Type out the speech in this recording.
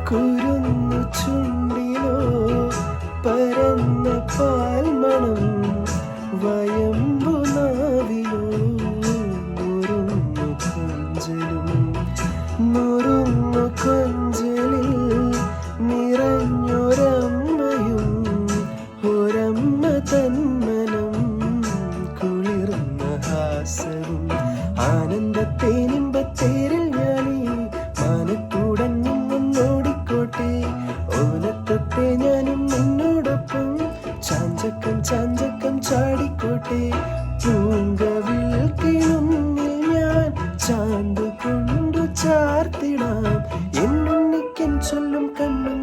കുരുന്നു ചുണ്ടിലോ പരന്ന പാൽമണം വയമ്പു നാവിലോ നുറുന്നു കൊഞ്ചലും നുറുന്നു കൊഞ്ചലിൽ നിറഞ്ഞൊരമ്മയും ഒരമ്മ തന്മനം കുളിർന്ന ഹാസവും ആനന്ദത്തേനിമ്പത്തേരിൽ ഞാനീ മാനത്തൂടന്നും മുന്നോടിക്കോട്ടെ ഓലത്തൊട്ടെ ഞാനും നിന്നോടൊപ്പം ചാഞ്ചക്കം ചാഞ്ചക്കം ചാടിക്കോട്ടെ പൂങ്കവിൽ കിളുന്നിൽ ഞാൻ ചാന്ത് കൊണ്ടു ചാർത്തിടാം എന്നുണ്ണിക്കൻ ചൊല്ലും കണ്ണും